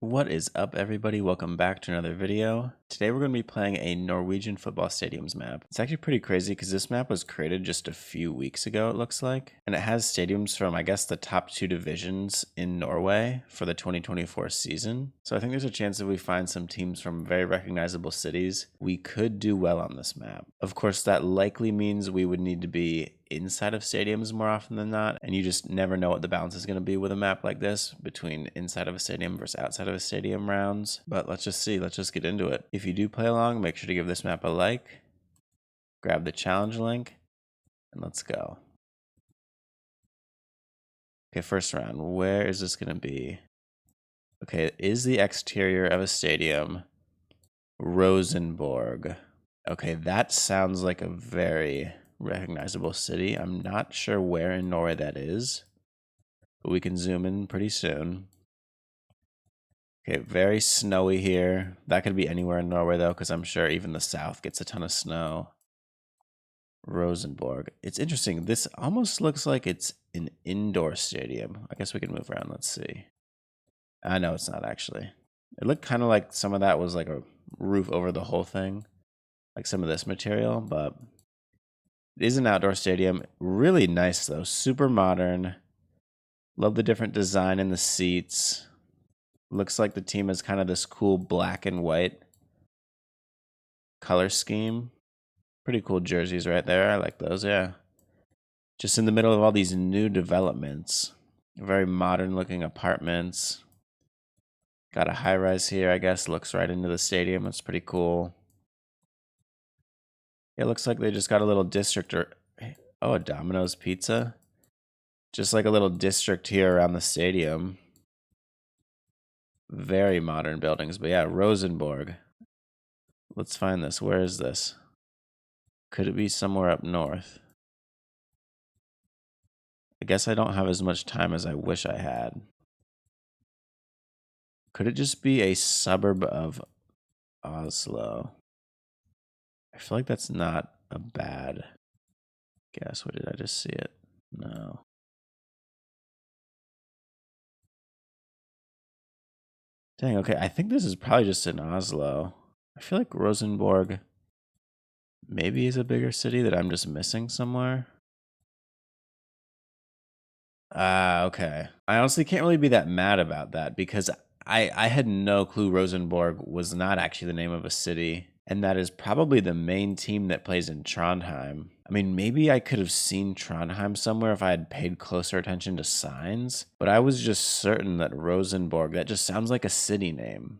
What is up, everybody? Welcome back to another video. Today we're going to be playing a Norwegian football stadiums map. It's actually pretty crazy because this map was created just a few weeks ago, it looks like. And it has stadiums from, I guess, the top two divisions in Norway for the 2024 season. So I think there's a chance if we find some teams from very recognizable cities, we could do well on this map. Of course, that likely means we would need to be inside of stadiums more often than not, and you just never know what the balance is going to be with a map like this between inside of a stadium versus outside of a stadium rounds. But let's just see, let's just get into it. If you do play along, make sure to give this map a like, grab the challenge link, and let's go. Okay, first round, where is this going to be? Okay, is the exterior of a stadium Rosenborg? Okay, that sounds like a very recognizable city. I'm not sure where in Norway that is, but we can zoom in pretty soon. Okay, very snowy here. That could be anywhere in Norway, though, because I'm sure even the south gets a ton of snow. Rosenborg. It's interesting. This almost looks like it's an indoor stadium. I guess we can move around. Let's see. I know it's not actually. It looked kind of like some of that was like a roof over the whole thing, like some of this material, but it is an outdoor stadium. Really nice, though. Super modern. Love the different design in the seats. Looks like the team has kind of this cool black and white color scheme. Pretty cool jerseys right there. I like those, yeah. Just in the middle of all these new developments. Very modern looking apartments. Got a high rise here, I guess. Looks right into the stadium. That's pretty cool. It looks like they just got a little district or a Domino's Pizza. Just like a little district here around the stadium. Very modern buildings, but yeah, Rosenborg. Let's find this. Where is this? Could it be somewhere up north? I guess I don't have as much time as I wish I had. Could it just be a suburb of Oslo? I feel like that's not a bad guess. What did I just see it? No. Dang, okay. I think this is probably just in Oslo. I feel like Rosenborg maybe is a bigger city that I'm just missing somewhere. Okay. I honestly can't really be that mad about that because I had no clue Rosenborg was not actually the name of a city, and that is probably the main team that plays in Trondheim. I mean, maybe I could have seen Trondheim somewhere if I had paid closer attention to signs, but I was just certain that Rosenborg, that just sounds like a city name.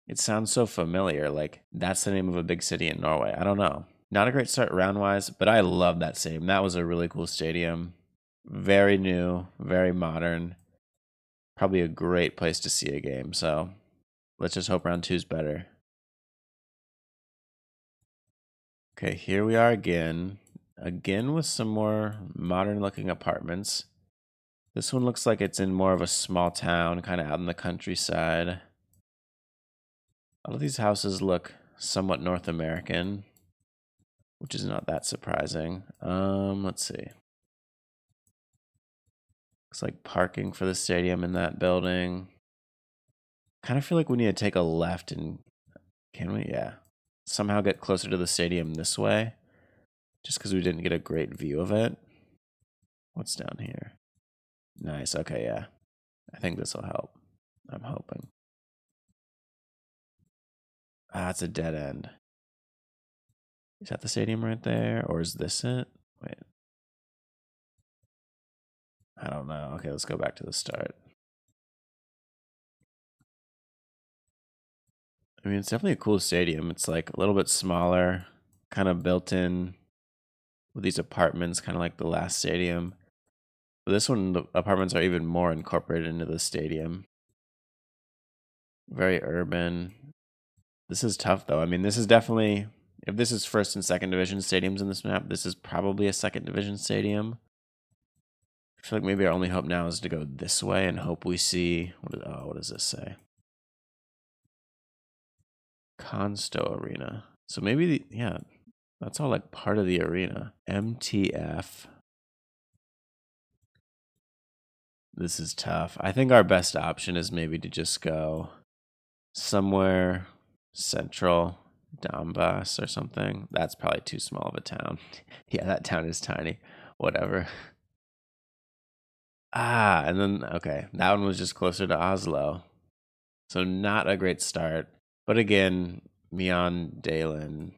It sounds so familiar, like that's the name of a big city in Norway. I don't know. Not a great start round-wise, but I love that stadium. That was a really cool stadium. Very new, very modern. Probably a great place to see a game. So let's just hope round two's better. Okay, here we are again. Again with some more modern looking apartments. This one looks like it's in more of a small town, kind of out in the countryside. All of these houses look somewhat North American, which is not that surprising. Let's see. Looks like parking for the stadium in that building. Kind of feel like we need to take a left and can we? Yeah. Somehow get closer to the stadium this way. Just because we didn't get a great view of it. What's down here? Nice. Okay, yeah. I think this will help. I'm hoping. It's a dead end. Is that the stadium right there? Or is this it? Wait. I don't know. Okay, let's go back to the start. I mean, it's definitely a cool stadium. It's like a little bit smaller, kind of built in with these apartments, kind of like the last stadium. But this one, the apartments are even more incorporated into the stadium. Very urban. This is tough, though. I mean, this is definitely, if this is first and second division stadiums in this map, this is probably a second division stadium. I feel like maybe our only hope now is to go this way and hope we see, what does this say? Consto Arena. So maybe, yeah, that's all like part of the arena. MTF. This is tough. I think our best option is maybe to just go somewhere central Donbass or something. That's probably too small of a town. Yeah, that town is tiny. Whatever. Ah, and then, okay, that one was just closer to Oslo. So not a great start. But again, Mian Dalen,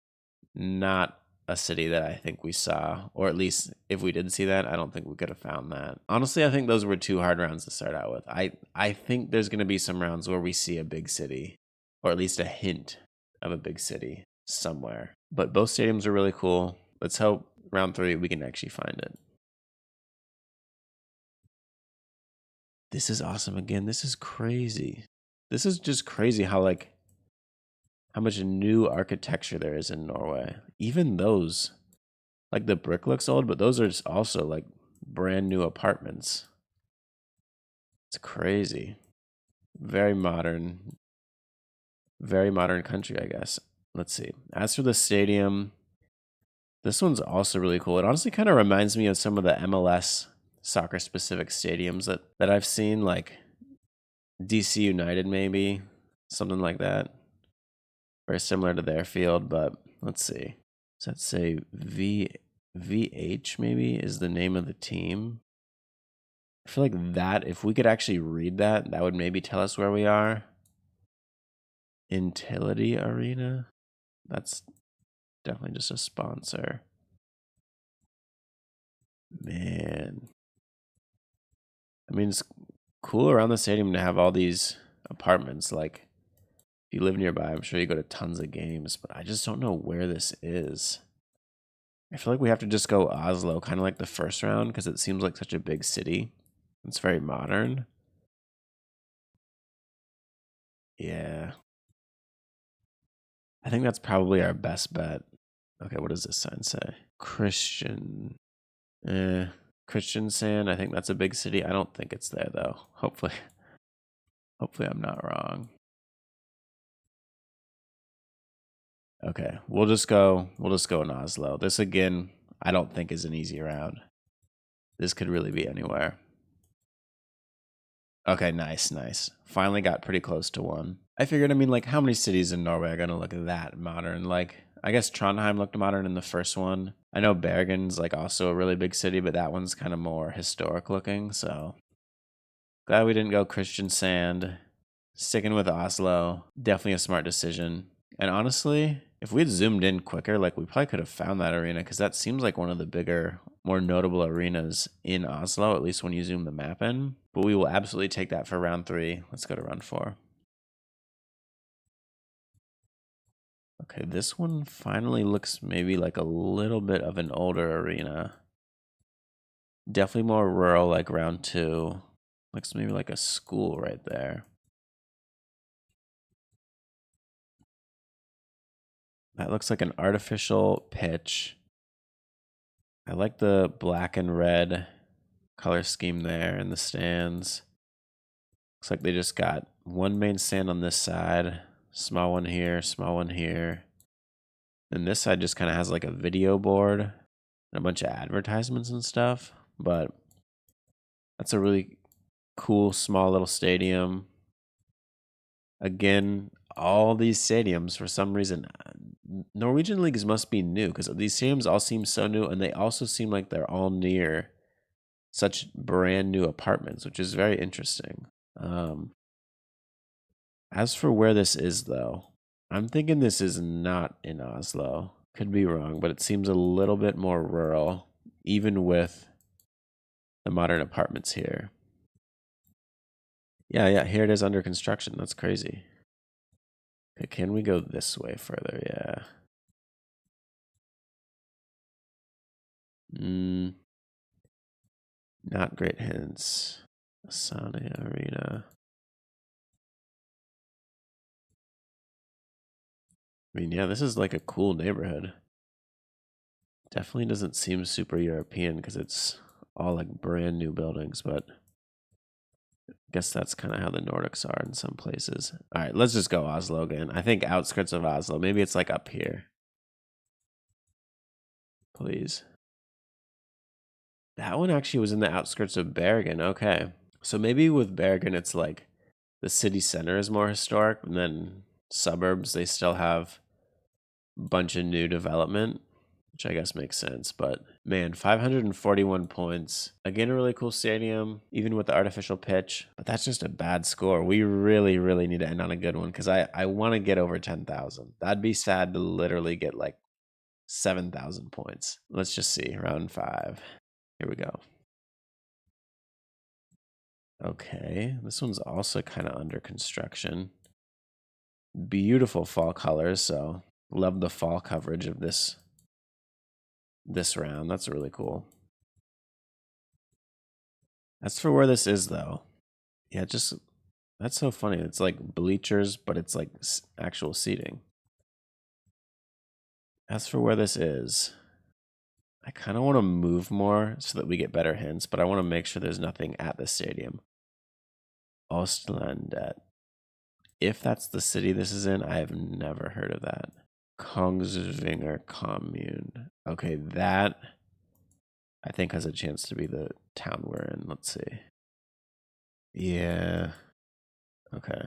not a city that I think we saw, or at least if we did see that, I don't think we could have found that. Honestly, I think those were two hard rounds to start out with. I think there's going to be some rounds where we see a big city, or at least a hint of a big city somewhere. But both stadiums are really cool. Let's hope round 3 we can actually find it. This is awesome again. This is crazy. This is just crazy how much new architecture there is in Norway. Even those, like the brick looks old, but those are just also like brand new apartments. It's crazy. Very modern country, I guess. Let's see. As for the stadium, this one's also really cool. It honestly kind of reminds me of some of the MLS soccer specific stadiums that I've seen, like DC United, maybe something like that. Very similar to their field, but let's see. Does that say VH maybe is the name of the team? I feel like that, if we could actually read that, that would maybe tell us where we are. Intility Arena? That's definitely just a sponsor. Man. I mean, it's cool around the stadium to have all these apartments. Like, if you live nearby, I'm sure you go to tons of games, but I just don't know where this is. I feel like we have to just go Oslo, kind of like the first round, because it seems like such a big city. It's very modern. Yeah. I think that's probably our best bet. Okay, what does this sign say? Christian. Christian Sand. I think that's a big city. I don't think it's there though. Hopefully I'm not wrong. Okay, we'll just go in Oslo. This again, I don't think is an easy round. This could really be anywhere. Okay, nice. Finally got pretty close to one. I figured, I mean, like, how many cities in Norway are going to look that modern? Like, I guess Trondheim looked modern in the first one. I know Bergen's, like, also a really big city, but that one's kind of more historic looking, so. Glad we didn't go Christian Sand. Sticking with Oslo. Definitely a smart decision. And honestly, if we had zoomed in quicker, like, we probably could have found that arena, because that seems like one of the bigger, more notable arenas in Oslo, at least when you zoom the map in. But we will absolutely take that for round 3. Let's go to round 4. Okay, this one finally looks maybe like a little bit of an older arena. Definitely more rural, like round 2. Looks maybe like a school right there. That looks like an artificial pitch. I like the black and red color scheme there in the stands. Looks like they just got one main stand on this side, small one here, small one here. And this side just kind of has like a video board and a bunch of advertisements and stuff. But that's a really cool, small little stadium. Again, all these stadiums, for some reason, Norwegian leagues must be new, because these stadiums all seem so new, and they also seem like they're all near such brand new apartments, which is very interesting. As for where this is, though, I'm thinking this is not in Oslo. Could be wrong, but it seems a little bit more rural, even with the modern apartments here. Yeah, here it is under construction. That's crazy. Okay, can we go this way further? Yeah. Not great hints. Asane Arena. I mean, yeah, this is like a cool neighborhood. Definitely doesn't seem super European because it's all like brand new buildings, but I guess that's kind of how the Nordics are in some places. All right, let's just go Oslo again. I think outskirts of Oslo. Maybe it's like up here. Please. That one actually was in the outskirts of Bergen. Okay. So maybe with Bergen, it's like the city center is more historic, and then suburbs, they still have a bunch of new development, which I guess makes sense. But man, 541 points. Again, a really cool stadium, even with the artificial pitch. But that's just a bad score. We really, really need to end on a good one because I want to get over 10,000. That'd be sad to literally get like 7,000 points. Let's just see. Round 5. Here we go. Okay, this one's also kind of under construction. Beautiful fall colors, so love the fall coverage of this round. That's really cool. As for where this is, though, yeah, just that's so funny. It's like bleachers, but it's like actual seating. As for where this is, I kind of want to move more so that we get better hints, but I want to make sure there's nothing at the stadium. Ostlandet. If that's the city this is in, I have never heard of that. Kongsvinger Commune. Okay, that I think has a chance to be the town we're in. Let's see. Yeah. Okay.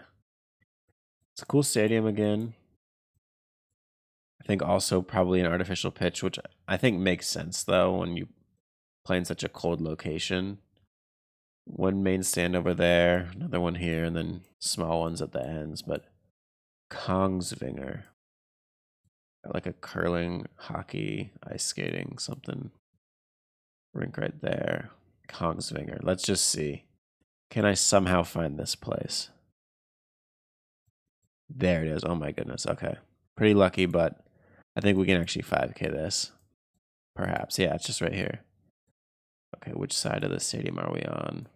It's a cool stadium again. I think also probably an artificial pitch, which I think makes sense though when you play in such a cold location. One main stand over there, another one here, and then small ones at the ends. But Kongsvinger. Like a curling, hockey, ice skating, something. Rink right there. Kongsvinger. Let's just see. Can I somehow find this place? There it is. Oh my goodness. Okay. Pretty lucky, but I think we can actually 5K this. Perhaps. Yeah, it's just right here. Okay, which side of the stadium are we on?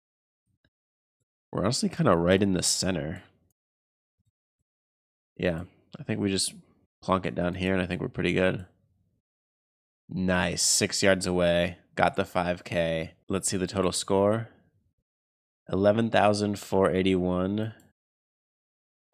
We're honestly kind of right in the center. Yeah, I think we just plonk it down here, and I think we're pretty good. Nice. 6 yards away. Got the 5K. Let's see the total score. 11,481.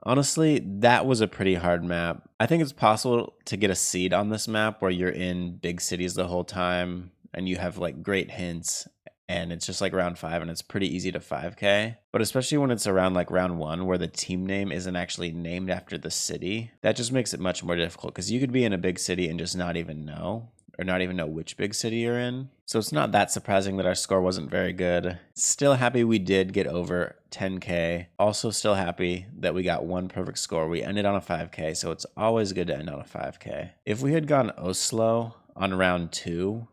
Honestly, that was a pretty hard map. I think it's possible to get a seed on this map where you're in big cities the whole time and you have like great hints and it's just like round 5 and it's pretty easy to 5K. But especially when it's around like round 1 where the team name isn't actually named after the city, that just makes it much more difficult because you could be in a big city and just not even know. Or not even know which big city you're in. So it's not that surprising that our score wasn't very good. Still happy we did get over 10K. Also still happy that we got one perfect score. We ended on a 5K, so it's always good to end on a 5K. If we had gone Oslo on round 2,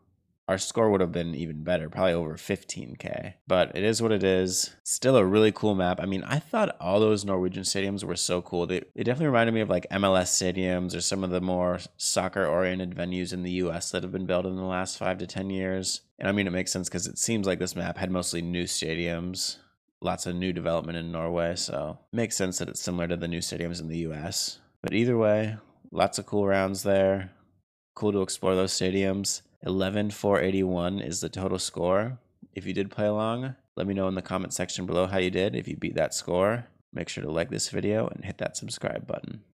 our score would have been even better, probably over 15K. But it is what it is. Still a really cool map. I mean, I thought all those Norwegian stadiums were so cool. They definitely reminded me of like MLS stadiums or some of the more soccer-oriented venues in the US that have been built in the last 5 to 10 years. And I mean, it makes sense because it seems like this map had mostly new stadiums. Lots of new development in Norway, so it makes sense that it's similar to the new stadiums in the US. But either way, lots of cool rounds there. Cool to explore those stadiums. 11,481 is the total score. If you did play along, let me know in the comment section below how you did. If you beat that score, make sure to like this video and hit that subscribe button.